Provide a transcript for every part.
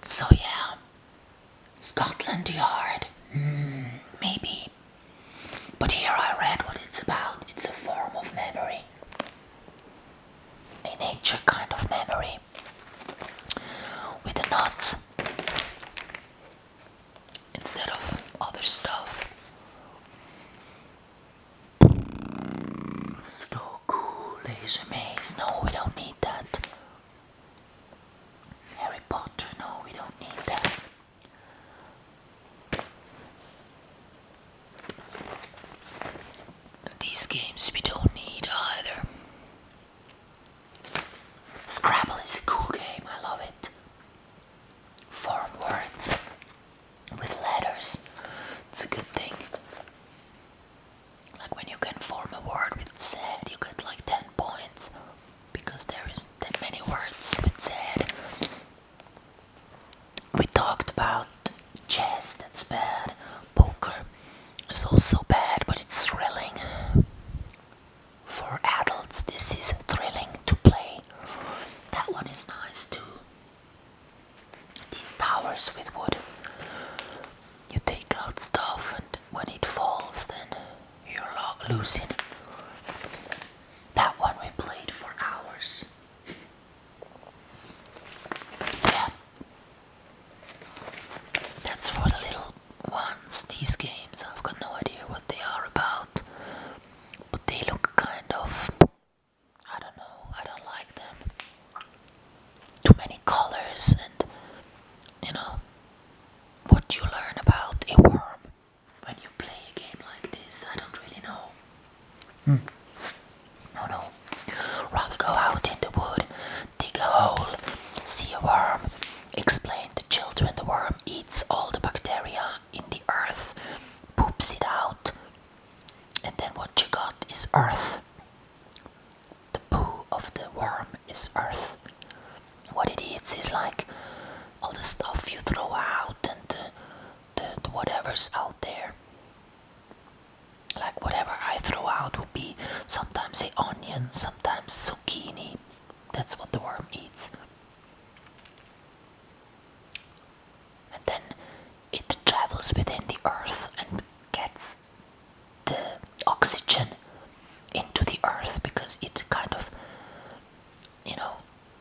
So yeah, Scotland Yard. Maybe. But here I read what it's about. It's a form of memory. A nature kind of memory. With the nuts. Instead of other stuff. So cool. Laser maze. No, we don't need that. Harry Potter. No, we don't need that. These games we don't need either. Scrabble is a cool game, I love it. Form words with letters. It's a good thing. Like when you can form a word with Z, you get like 10 points because there is that many words with Z. We talked about chess, that's bad. Poker is also bad, but it's thrilling. For adults, this is thrilling to play. That one is nice too. These towers with wood. You take out stuff, and when it falls, then you're losing. That one we played for hours. Yeah. That's for the little ones, these games. I've got no idea what they are about. But they look kind of, I don't know, I don't like them. Too many colors and, what you learn about a worm when you play a game like this, I don't really know. No. Rather go out in the wood, dig a hole, see a worm, explain to children the worm eats all the bacteria in the earth, poops it out, and then what you got is earth. The poo of the worm is earth. What it eats is like all the stuff you throw out and the whatever's out there. Like whatever I throw out would be sometimes an onion, sometimes zucchini. That's what the worm eats. And then it travels within the earth and gets the oxygen into the earth because it kind of,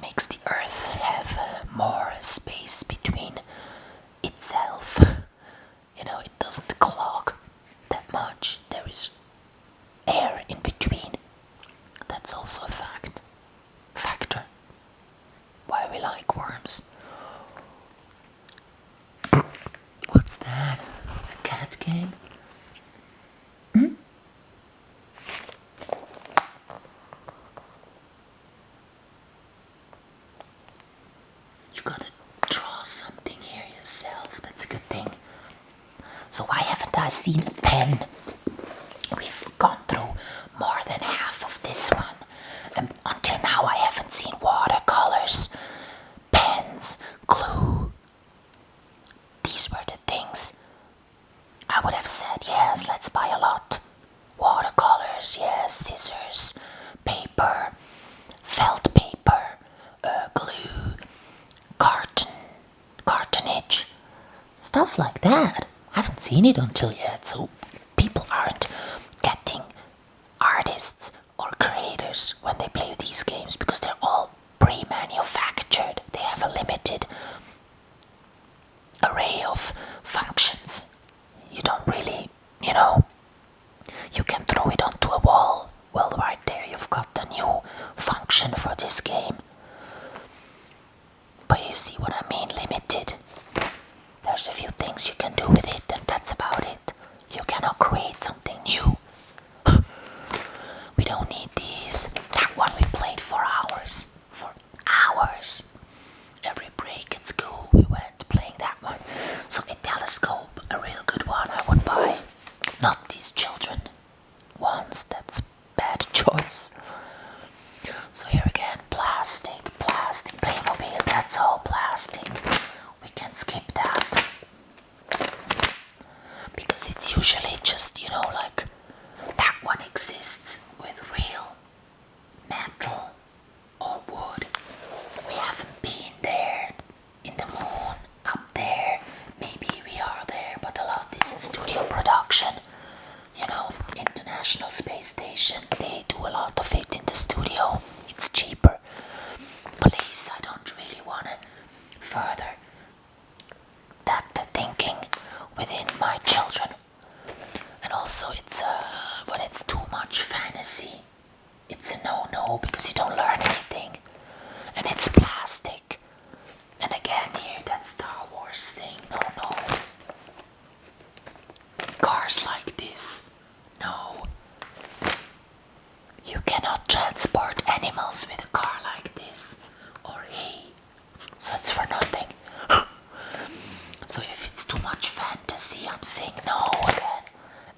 makes the earth have more space between itself. It doesn't clog that much. There is air in between. That's also a factor. Why we like worms. What's that? A cat game? You gotta draw something here yourself. That's a good thing. So why haven't I seen a pen? We've gone through more than half of this one. And until now I haven't seen watercolors, pens, glue. These were the things I would have said, yes, let's buy a lot. Watercolors, yes, scissors, paper, felt paper, glue, cartonage, stuff like that. I haven't seen it until yet, so people aren't getting artists or creators when they play these games because they're all pre-manufactured. They have a limited array of functions. You don't really, you can throw it onto a wall. Well, right there you've got the new function for this game. But you see what I mean, limited. There's a few things you can do with it, and that's about it. You cannot create something new. We don't need these. That one we played for hours. For hours. Every break at school we went playing that one. So a telescope, a real good one I would buy. Not these children ones, that's bad choice. So here again, plastic, Playmobil, that's all plastic. We can skip that. Because it's usually just, like that one exists with real metal or wood. We haven't been there in the moon production. International Space Station, they do a lot of it in the studio. It's cheaper. Police, I don't really want to further that thinking within my children. And also, it's when it's too much fantasy, it's a no-no because you don't learn anything. And it's plastic. And again, here, that Star Wars thing, no. Cars like this, no. You cannot transport animals with a car like this, or hay. So it's for nothing. So if it's too much fantasy, I'm saying no again.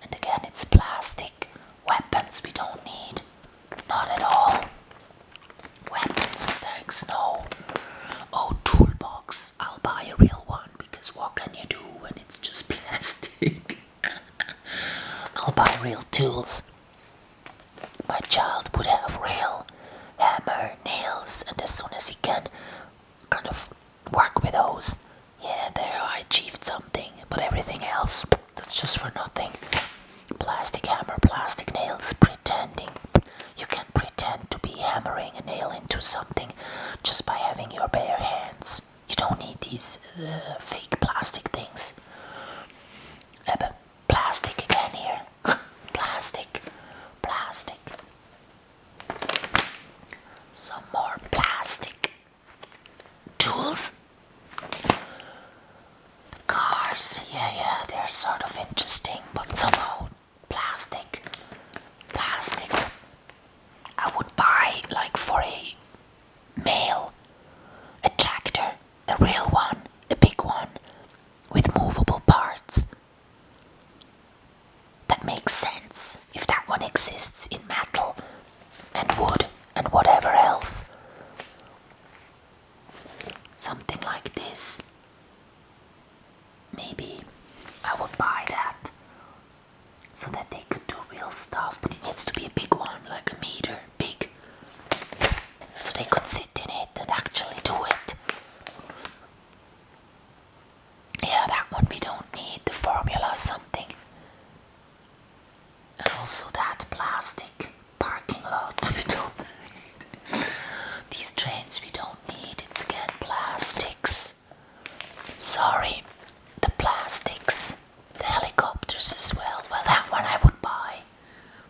And again, it's plastic. Weapons we don't need. Not at all. Weapons, thanks, no. Oh, toolbox. I'll buy a real one because what can you do when it's just plastic? I'll buy real tools. My child would have real hammer, nails, and as soon as he can kind of work with those, yeah, there I achieved something. But everything else, that's just for nothing. Plastic hammer, plastic nails, pretending. You can pretend to be hammering a nail into something just by having your bare hands. You don't need these fake plastic things. Plastic again here. Plastic. Some more plastic tools. The cars, yeah, they're sort of interesting, but somehow plastic. I would buy, like, for a male, a tractor, a real one, a big one, with movable parts. That makes sense if that one exists in metal and wood and whatever else. Something like this. Maybe I would buy that so that they could do real stuff, but it needs to be a big one, like a meter big, so they could sit in it and actually do it. Yeah, that one we don't need, the Formula something. And also that plastic parking lot we don't need. These trains we don't need, it's again plastics. Sorry, the plastics. The helicopters as well. Well, that one I would buy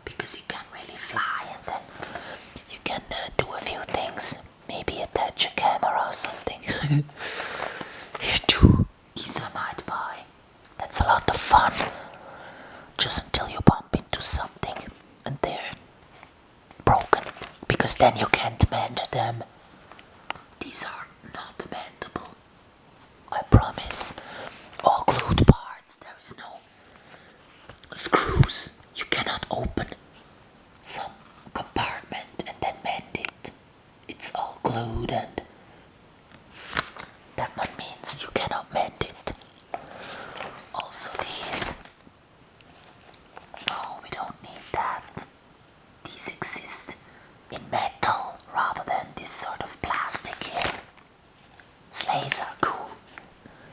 because it can really fly, and then you can do a few things. Maybe attach a camera or something. Here too, these I might buy. That's a lot of fun. Just until you bump into something and they're broken, because then you can't mend them. These are not mendable, I promise. All glued parts, there is no screws. You cannot open some compartment and then mend it. It's all glued, and that one means you cannot mend it. Also these. Oh, we don't need that. These exist in metal rather than this sort of plastic here. Sleighs are cool,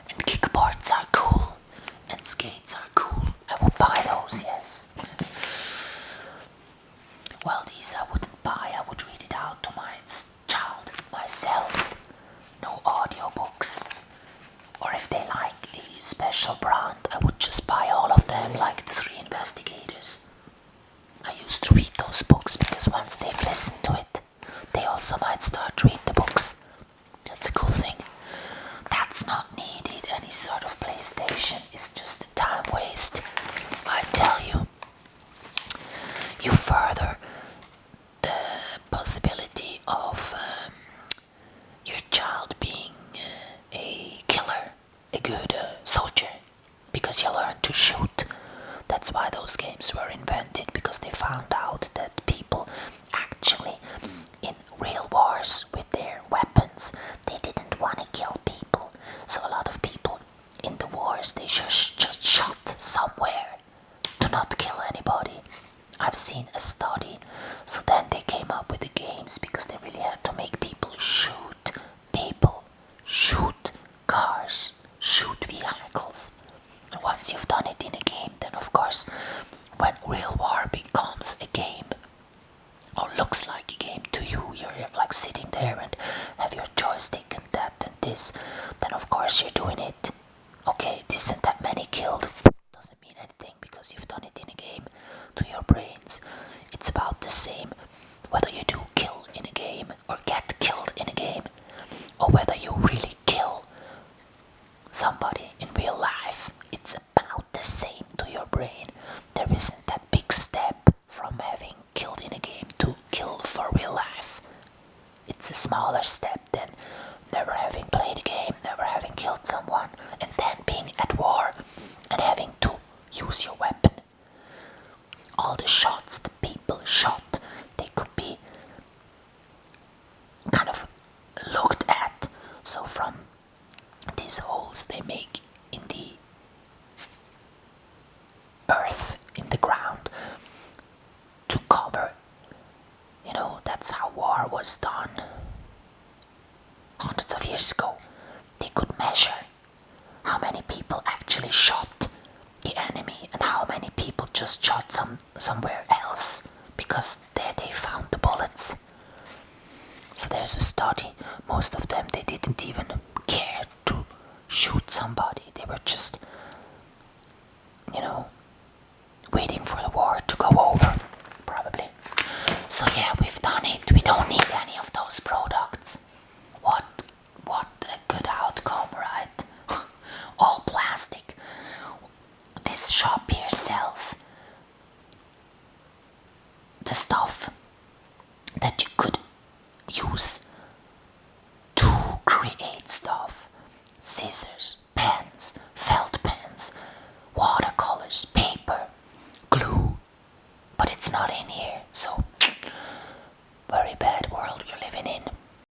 and kickboards are cool, and skates are cool. I would buy those, yes. Well, these I wouldn't buy. I would read it out to my child myself. No audiobooks. Or if they like a special brand, I would just buy all of them, like the Three Investigators. I used to read those books because once they've listened to it, they also might start to read the books. That's a cool thing. That's not needed. Any sort of PlayStation is just a time waste. I tell you. You further the possibility of your child being a killer, a good soldier, because you learn to shoot. That's why those games were invented, because they found out that people actually, in real wars with their weapons, they didn't want to kill people. So a lot of people in the wars, they just shot somewhere to not kill anybody. I've seen a study. So then they came up with the games because they really had to make people, shoot cars, shoot vehicles. And once you've done it in a game, then of course then of course you're doing it. Okay, this isn't that many killed. Doesn't mean anything because you've done it in a game. To your brains, it's about the same whether you do kill in a game or get killed in a game, or whether you really kill somebody in real life. It's about the same to your brain. There isn't that big step from having killed in a game to kill for real life. It's a smaller step than never having played a game, never having killed someone, and then being at war and having to use your weapon. All the shots the people shot, they could be kind of looked at. So from these holes they make in the earth, in the ground, to cover. That's how war was done. Hundreds of years ago, they could measure how many people actually shot the enemy and how many people just shot somewhere else, because there they found the bullets. So there's a study. Most of them, they didn't even care to shoot somebody. They were just, waiting for the war to go over, probably. So yeah, we've done it. We don't need any of those products. What a good outcome, right? All plastic. This shop here sells the stuff that you could use to create stuff. Scissors, pens, felt pens, watercolors, paper, glue. But it's not in here, so